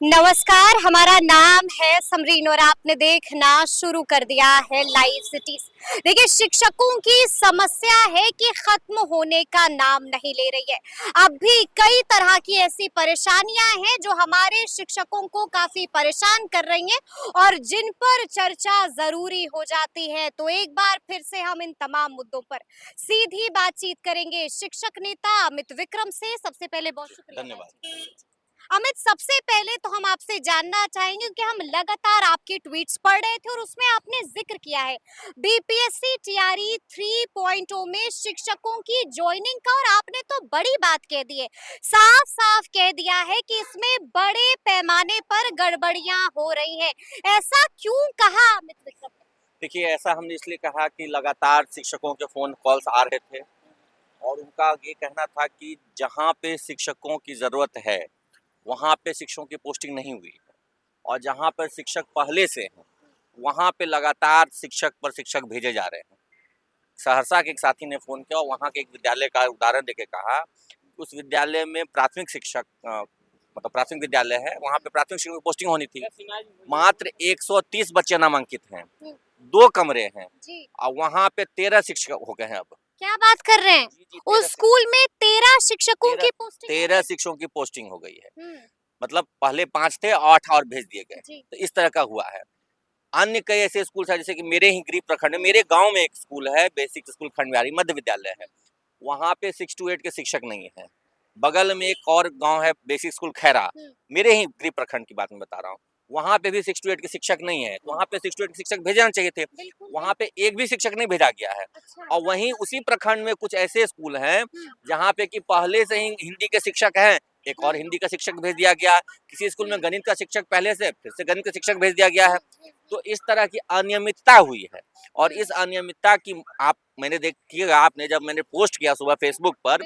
नमस्कार, हमारा नाम है समरीन और आपने देखना शुरू कर दिया है लाइव सिटीज। देखिए, शिक्षकों की समस्या है कि खत्म होने का नाम नहीं ले रही है। अब भी कई तरह की ऐसी परेशानियां हैं जो हमारे शिक्षकों को काफी परेशान कर रही हैं और जिन पर चर्चा जरूरी हो जाती है। तो एक बार फिर से हम इन तमाम मुद्दों पर सीधी बातचीत करेंगे शिक्षक नेता अमित विक्रम से। सबसे पहले बहुत शुक्रिया। धन्यवाद। अमित, सबसे पहले तो हम आपसे जानना चाहेंगे कि हम लगातार आपके ट्वीट्स पढ़ रहे थे और उसमें आपने जिक्र किया है बीपीएससी टीआरई 3.0 में शिक्षकों की ज्वाइनिंग का, और आपने तो बड़ी बात कह दी है, साफ साफ कह दिया है कि इसमें बड़े पैमाने पर गड़बड़ियां हो रही है। ऐसा क्यों कहा अमित विक्रम ने? देखिए, ऐसा हमने इसलिए कहा कि लगातार शिक्षकों के फ़ोन कॉल्स आ रहे थे और उनका ये कहना था कि जहाँ पे शिक्षकों की ज़रूरत है, वहाँ पे शिक्षकों की पोस्टिंग नहीं हुई है और जहाँ पर शिक्षक पहले से हैं, वहाँ पे लगातार शिक्षक पर शिक्षक भेजे जा रहे हैं। सहरसा के एक साथी ने फ़ोन किया और वहाँ के एक विद्यालय का उदाहरण देके कहा, उस विद्यालय में प्राथमिक शिक्षक मतलब प्राथमिक विद्यालय है, वहाँ पे प्राथमिक शिक्षक की पोस्टिंग होनी थी। मात्र 130 बच्चे नामांकित हैं, 2 कमरे हैं और वहाँ पे 13 शिक्षक हो गए हैं अब। क्या बात कर रहे हैं? उस स्कूल में 13 शिक्षकों की पोस्टिंग 13 शिक्षकों की पोस्टिंग हो गई है। मतलब पहले 5 थे, 8 और भेज दिए गए। तो इस तरह का हुआ है। अन्य कई ऐसे स्कूल है, जैसे कि मेरे ही गृह प्रखंड में, मेरे गांव में एक स्कूल है, बेसिक स्कूल खंडवारी मध्य विद्यालय है। वहाँ पे 6 to 8 के शिक्षक नहीं है। बगल में एक और गांव है, बेसिक स्कूल खैरा, मेरे ही गृह प्रखंड की बात मैं बता रहा हूँ। वहाँ पे भी 6 to 8 के शिक्षक नहीं है। तो वहाँ पे 6 to 8 के शिक्षक भेजना चाहिए थे, वहाँ पे एक भी शिक्षक नहीं भेजा गया है। और वहीं उसी प्रखंड में कुछ ऐसे स्कूल हैं जहाँ पे कि पहले से ही हिंदी के शिक्षक हैं, एक और हिंदी का शिक्षक भेज दिया गया। किसी स्कूल में गणित का शिक्षक पहले से, फिर से गणित का शिक्षक भेज दिया गया है। तो इस तरह की अनियमितता हुई है और इस अनियमितता की मैंने देखिएगा, आपने जब मैंने पोस्ट किया सुबह फेसबुक पर,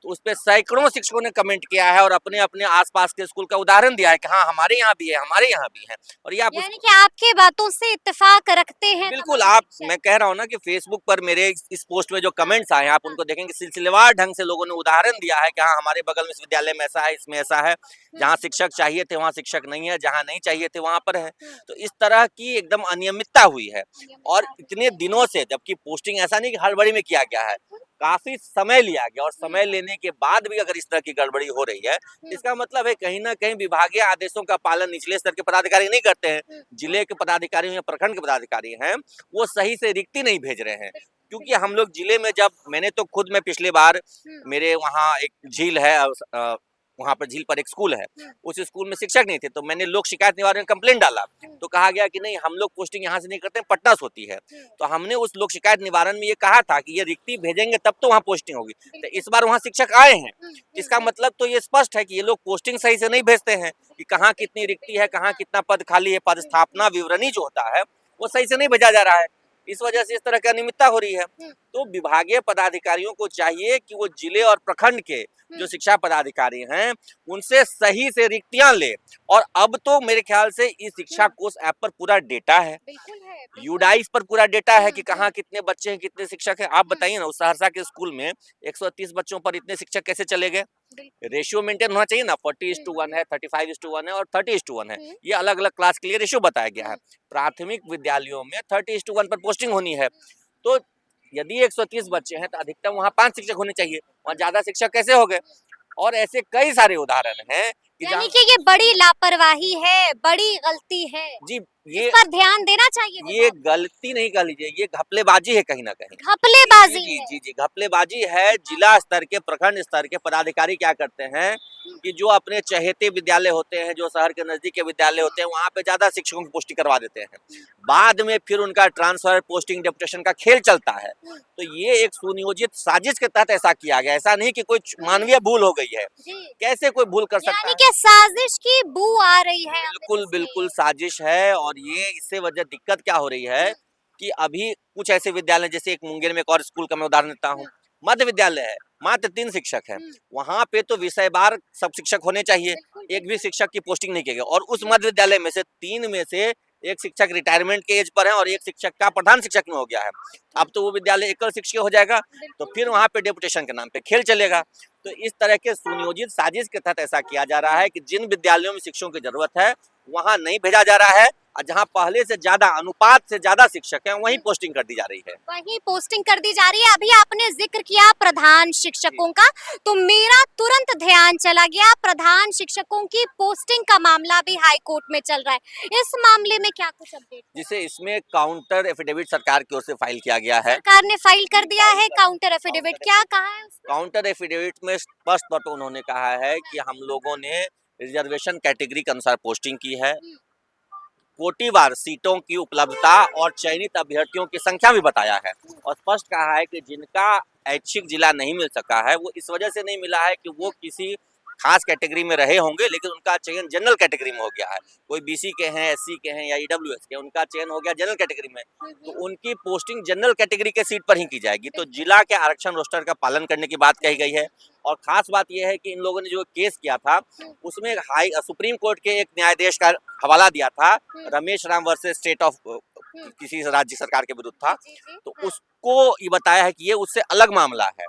तो उस पे सैकड़ों शिक्षकों ने कमेंट किया है और अपने अपने आसपास के स्कूल का उदाहरण दिया है कि हाँ, हमारे यहाँ भी है, हमारे यहाँ भी है। और ये आप यानी कि आपके बातों से इत्तेफाक रखते हैं बिल्कुल, आप मैं कह रहा हूँ ना कि फेसबुक पर मेरे इस पोस्ट में जो कमेंट्स आए हैं, आप उनको देखेंगे, सिलसिलेवार ढंग से लोगों ने उदाहरण दिया है कि हाँ, हमारे बगल में इस विद्यालय में ऐसा है, इसमें ऐसा है, जहाँ शिक्षक चाहिए थे वहाँ शिक्षक नहीं है, जहाँ नहीं चाहिए थे वहाँ पर है। तो इस तरह की एकदम अनियमितता हुई है और इतने दिनों से, जबकि पोस्टिंग ऐसा नहीं कि हड़बड़ी में किया गया है, काफी समय लिया गया और समय लेने के बाद भी अगर इस तरह की गड़बड़ी हो रही है, इसका मतलब है कहीं ना कहीं विभागीय आदेशों का पालन निचले स्तर के पदाधिकारी नहीं करते हैं। जिले के पदाधिकारी या प्रखंड के पदाधिकारी हैं, वो सही से रिक्ति नहीं भेज रहे हैं। क्योंकि हम लोग जिले में, जब मैंने तो खुद में पिछले बार, मेरे वहाँ एक झील है, वहाँ पर झील पर एक स्कूल है, उस स्कूल में शिक्षक नहीं थे, तो मैंने लोक शिकायत निवारण में कंप्लेंट डाला। तो कहा गया कि नहीं, हम लोग पोस्टिंग यहाँ से नहीं करते, पटना से होती है। तो हमने उस लोक शिकायत निवारण में ये कहा था कि ये रिक्ति भेजेंगे तब तो वहाँ पोस्टिंग होगी। तो इस बार वहाँ शिक्षक आए हैं, इसका मतलब तो ये स्पष्ट है कि ये लोग पोस्टिंग सही से नहीं भेजते हैं कि कहाँ कितनी रिक्ति है, कहाँ कितना पद खाली है, पद स्थापना विवरणी जो होता है वो सही से नहीं भेजा जा रहा है। इस वजह से इस तरह की अनियमितता हो रही है। तो विभागीय पदाधिकारियों को चाहिए कि वो जिले और प्रखंड के जो शिक्षा पदाधिकारी हैं, उनसे सही से रिक्तियां ले। और अब तो मेरे ख्याल से इस शिक्षा कोष ऐप पर पूरा डेटा है, यूडाइस पर पूरा डेटा है कि कहाँ कितने बच्चे हैं, कितने शिक्षक हैं। आप बताइए ना, उस सहरसा के स्कूल में 130 बच्चों पर इतने शिक्षक कैसे चले गए? रेशियो मेंटेन होना चाहिए ना, 40:1 है, 35:1 है और 30:1 है। ये अलग अलग क्लास के लिए रेशियो बताया गया है। प्राथमिक विद्यालयों में 30:1 पर पोस्टिंग होनी है। तो यदि 130 बच्चे हैं तो अधिकतम वहाँ 5 शिक्षक होने चाहिए, वहाँ ज्यादा शिक्षक कैसे हो गए? और ऐसे कई सारे उदाहरण हैं कि यानी कि ये बड़ी लापरवाही है, बड़ी गलती है जी, इस पर ध्यान देना चाहिए। ये गलती नहीं कह लीजिए, ये घपलेबाजी है कहीं ना कहीं। घपलेबाजी जी जी जी, घपलेबाजी है। जिला स्तर के, प्रखंड स्तर के पदाधिकारी क्या करते हैं कि जो अपने चहेते विद्यालय होते हैं, जो शहर के नजदीक के विद्यालय होते हैं, वहाँ पे ज्यादा शिक्षकों की पोस्टिंग करवा देते हैं। बाद में फिर उनका ट्रांसफर, पोस्टिंग, डेपुटेशन का खेल चलता है। तो ये एक सुनियोजित साजिश के तहत ऐसा किया गया, ऐसा नहीं कि कोई मानवीय भूल हो गई है। कैसे कोई भूल कर सकता है? यानी कि साजिश की बू आ रही है। बिल्कुल बिल्कुल साजिश है। और ये इससे वजह दिक्कत क्या हो रही है कि अभी कुछ ऐसे विद्यालय, जैसे एक मुंगेर में एक और स्कूल का मैं उदाहरण देता हूँ, मध्य विद्यालय है, मात्र 3 शिक्षक हैं। वहाँ पे तो विषयवार सब शिक्षक होने चाहिए, एक भी शिक्षक की पोस्टिंग नहीं की गई। और उस मध्य विद्यालय में से 3 में से एक शिक्षक रिटायरमेंट के एज पर है और एक शिक्षक का प्रधान शिक्षक में हो गया है। अब तो वो विद्यालय एकल शिक्षक हो जाएगा, तो फिर वहाँ पे डेपुटेशन के नाम पे खेल चलेगा। तो इस तरह के सुनियोजित साजिश के तहत ऐसा किया जा रहा है कि जिन विद्यालयों में शिक्षकों की जरूरत है वहां नहीं भेजा जा रहा है, और जहां पहले से ज्यादा अनुपात से ज्यादा शिक्षक हैं वहीं पोस्टिंग कर दी जा रही है। वही पोस्टिंग कर दी जा रही है। अभी आपने जिक्र किया प्रधान शिक्षकों का, तो मेरा तुरंत ध्यान चला गया प्रधान शिक्षकों की पोस्टिंग का मामला भी हाई कोर्ट में चल रहा है। इस मामले में क्या कुछ अपडेट? जिसे इसमें काउंटर एफिडेविट सरकार की ओर से फाइल किया गया है। सरकार ने फाइल कर दिया है काउंटर एफिडेविट, क्या कहा है उसमें? काउंटर एफिडेविट में स्पष्ट तौर पर उन्होंने कहा है कि हम लोगों ने रिजर्वेशन कैटेगरी के अनुसार पोस्टिंग की है, कोटिवार सीटों की उपलब्धता और चयनित अभ्यर्थियों की संख्या भी बताया है, और स्पष्ट कहा है कि जिनका ऐच्छिक जिला नहीं मिल सका है वो इस वजह से नहीं मिला है कि वो किसी खास कैटेगरी में रहे होंगे, लेकिन उनका चयन जनरल कैटेगरी में हो गया है। कोई बीसी के हैं, एससी के हैं या ईडब्ल्यूएस के, उनका चयन हो गया जनरल कैटेगरी में, तो उनकी पोस्टिंग जनरल कैटेगरी के सीट पर ही की जाएगी। तो जिला के आरक्षण रोस्टर का पालन करने की बात कही गई है। और खास बात यह है कि इन लोगों ने जो केस किया था उसमें सुप्रीम कोर्ट के एक न्यायाधीश का हवाला दिया था, Ramesh Ram versus state of किसी राज्य सरकार के विरुद्ध था, तो उसको ये बताया है कि ये उससे अलग मामला है।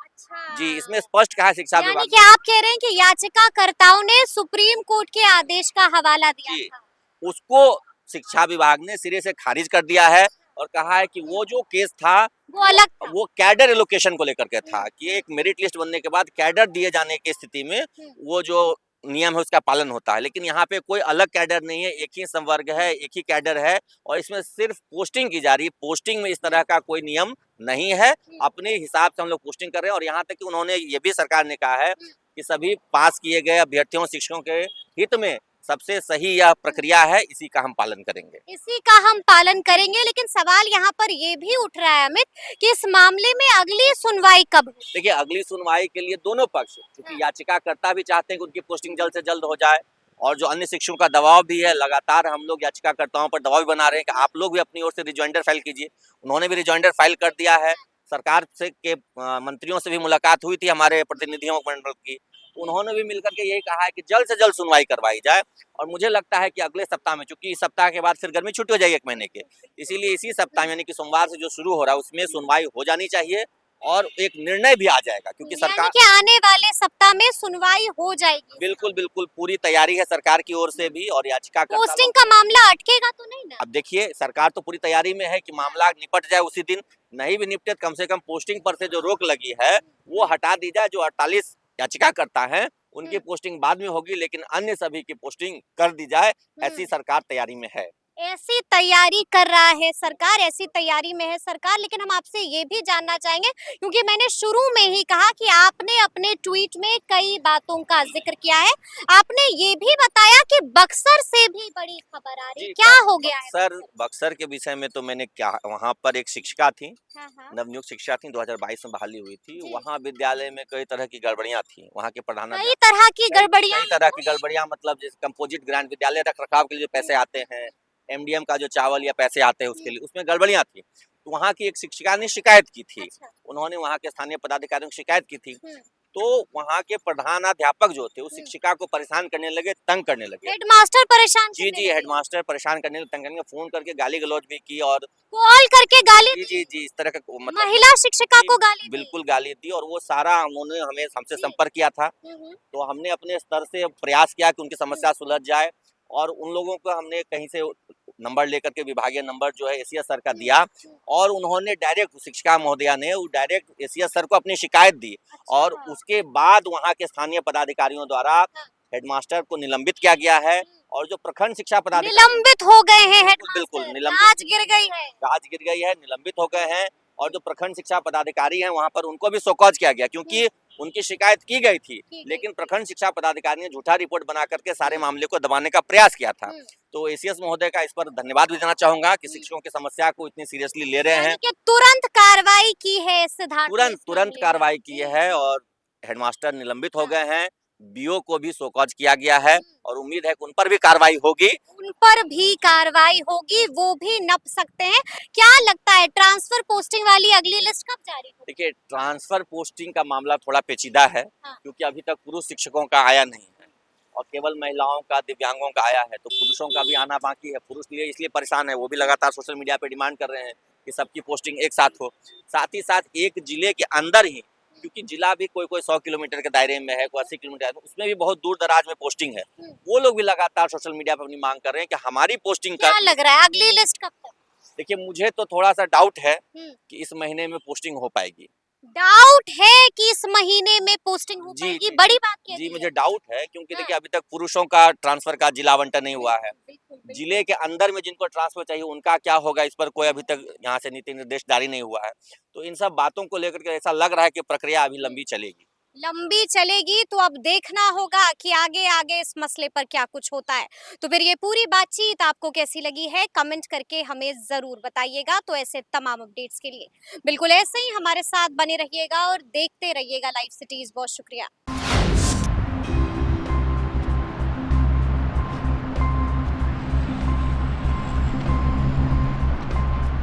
जी, इसमें स्पष्ट कहा है शिक्षा विभाग। यानी कि आप कह रहे हैं कि याचिकाकर्ताओं ने सुप्रीम कोर्ट के आदेश का हवाला दिया था, उसको शिक्षा विभाग ने सिरे से खारिज कर दिया है और कहा है कि वो जो केस था वो अलग था। वो कैडर एलोकेशन को लेकर के था कि एक मेरिट लिस्ट बनने के बाद कैडर दिए जाने की स्थिति में वो जो नियम है उसका पालन होता है, लेकिन यहाँ पे कोई अलग कैडर नहीं है, एक ही संवर्ग है, एक ही कैडर है, और इसमें सिर्फ पोस्टिंग की जा रही है। पोस्टिंग में इस तरह का कोई नियम नहीं है, अपने हिसाब से हम लोग पोस्टिंग कर रहे हैं। और यहाँ तक कि उन्होंने ये भी सरकार ने कहा है कि सभी पास किए गए अभ्यर्थियों शिक्षकों के हित में सबसे सही यह प्रक्रिया है, इसी का हम पालन करेंगे। इसी का हम पालन करेंगे। लेकिन सवाल यहाँ पर ये भी उठ रहा है अमित कि इस मामले में अगली सुनवाई कब हो? देखिए, अगली सुनवाई के लिए दोनों पक्ष, क्योंकि याचिकाकर्ता भी चाहते हैं कि उनकी पोस्टिंग जल्द से जल्द हो जाए, और जो अन्य शिक्षकों का दबाव भी है, लगातार हम लोग याचिकाकर्ताओं पर दबाव बना रहे हैं कि आप लोग भी अपनी ओर से रिजॉइंडर फाइल कीजिए। उन्होंने भी रिजॉइंडर फाइल कर दिया है। सरकार से के मंत्रियों से भी मुलाकात हुई थी हमारे प्रतिनिधियों मंडल की, तो उन्होंने भी मिलकर के यही कहा है कि जल्द से जल्द सुनवाई करवाई जाए। और मुझे लगता है कि अगले सप्ताह में, चूंकि इस सप्ताह के बाद फिर गर्मी छुट्टी हो जाएगी 1 महीने के, इसीलिए इसी सप्ताह यानी कि सोमवार से जो शुरू हो रहा है उसमें सुनवाई हो जानी चाहिए और एक निर्णय भी आ जाएगा, क्योंकि सरकार के आने वाले सप्ताह में सुनवाई हो जाएगी। बिल्कुल बिल्कुल पूरी तैयारी है सरकार की ओर से भी। और याचिकाकर्ता पोस्टिंग का मामला अटकेगा तो नहीं ना? अब देखिए, सरकार तो पूरी तैयारी में है कि मामला निपट जाए उसी दिन, नहीं भी निपटे कम से कम पोस्टिंग पर से जो रोक लगी है वो हटा दी जाए। जो 48 याचिकाकर्ता हैं उनकी पोस्टिंग बाद में होगी, लेकिन अन्य सभी की पोस्टिंग कर दी जाए, ऐसी सरकार तैयारी में है। ऐसी तैयारी कर रहा है सरकार, ऐसी तैयारी में है सरकार। लेकिन हम आपसे ये भी जानना चाहेंगे, क्योंकि मैंने शुरू में ही कहा कि आपने अपने ट्वीट में कई बातों का जिक्र किया है। आपने ये भी बताया कि बक्सर से भी बड़ी खबर आ रही है, क्या हो गया है? बक्सर के विषय में तो मैंने क्या, वहाँ पर एक शिक्षिका थी, हाँ। नवनियुक्त शिक्षिका थी, 2022 में बहाली हुई थी। वहाँ विद्यालय में कई तरह की गड़बड़ियाँ थी। वहाँ के कई तरह की गड़बड़ियाँ मतलब जैसे कंपोजिट ग्रांट, विद्यालय रख रखाव के लिए जो पैसे आते हैं, एमडीएम का जो चावल या पैसे आते हैं उसके लिए, उसमें गड़बड़ियाँ थी। तो वहाँ की एक शिक्षिका ने शिकायत की थी। उन्होंने वहाँ के स्थानीय पदाधिकारियों को शिकायत की थी, तो वहाँ के प्रधानाध्यापक जो थे उस शिक्षिका को परेशान करने लगे, तंग करने लगे। हेडमास्टर परेशान? जी, हेडमास्टर परेशान करने लगे, तंग करने, फोन करके गाली गलौज भी की और कॉल करके गाली जी इस तरह का मतलब महिला शिक्षिका को गाली बिल्कुल गाली दी। और वो सारा उन्होंने हमसे संपर्क किया था, तो हमने अपने स्तर से प्रयास किया कि उनकी समस्या सुलझ जाए। और उन लोगों को हमने कहीं से नंबर लेकर के, विभागीय नंबर जो है एसीएस सर का दिया, और उन्होंने डायरेक्ट, शिक्षिका महोदया ने डायरेक्ट एसीएस सर को अपनी शिकायत दी। और उसके बाद वहाँ के स्थानीय पदाधिकारियों द्वारा हेडमास्टर को निलंबित किया गया है। और जो प्रखंड शिक्षा पदाधिकारी निलंबित हो गए हैं, बिल्कुल गाज गिर गई है, निलंबित हो गए हैं। और जो प्रखंड शिक्षा पदाधिकारी हैं वहाँ पर उनको भी शोकॉज किया गया, क्योंकि उनकी शिकायत की गई थी, लेकिन प्रखंड शिक्षा पदाधिकारी ने झूठा रिपोर्ट बना करके सारे मामले को दबाने का प्रयास किया था। तो एसीएस महोदय का इस पर धन्यवाद भी देना चाहूंगा कि शिक्षकों की समस्या को इतनी सीरियसली ले रहे हैं। तुरंत कार्रवाई की है, तुरंत कार्रवाई की है और हेडमास्टर निलंबित हो गए हैं। बीओ को भी शोकॉज किया गया है और उम्मीद है कि उन पर भी कार्रवाई होगी। वो भी नप सकते हैं। क्या लगता है ट्रांसफर पोस्टिंग वाली अगली लिस्ट कब जारी होगी? देखिए, ट्रांसफर पोस्टिंग का मामला थोड़ा पेचीदा है, क्योंकि अभी तक पुरुष शिक्षकों का आया नहीं है और केवल महिलाओं का, दिव्यांगों का आया है। तो पुरुषों का भी आना बाकी है। पुरुष इसलिए परेशान है, वो भी लगातार सोशल मीडिया पे डिमांड कर रहे हैं कि सबकी पोस्टिंग एक साथ हो। साथ ही साथ एक जिले के अंदर ही क्योंकि जिला भी कोई कोई 100 किलोमीटर के दायरे में है, कोई 80 किलोमीटर है, तो उसमें भी बहुत दूर दराज में पोस्टिंग है। वो लोग भी लगातार सोशल मीडिया पर अपनी मांग कर रहे हैं कि हमारी पोस्टिंग का। क्या लग रहा है अगली लिस्ट कब तक? देखिए, मुझे तो थोड़ा सा डाउट है हम्म, कि इस महीने में पोस्टिंग हो पाएगी। डाउट है कि इस महीने में पोस्टिंग हो जी पाएगी, जी बड़ी बात कह जी, दी है। मुझे डाउट है क्योंकि हाँ। देखिए अभी तक पुरुषों का ट्रांसफर का जिला आवंटन नहीं हुआ है। बिल्कुल, बिल्कुल। जिले के अंदर में जिनको ट्रांसफर चाहिए उनका क्या होगा, इस पर कोई अभी तक यहाँ से नीति निर्देश जारी नहीं हुआ है। तो इन सब बातों को लेकर के ऐसा लग रहा है कि प्रक्रिया अभी लंबी चलेगी। लंबी चलेगी तो अब देखना होगा कि आगे आगे इस मसले पर क्या कुछ होता है। तो फिर ये पूरी बातचीत आपको कैसी लगी है, कमेंट करके हमें जरूर बताइएगा। तो ऐसे तमाम अपडेट्स के लिए बिल्कुल ऐसे ही हमारे साथ बने रहिएगा और देखते रहिएगा लाइव सिटीज। बहुत शुक्रिया।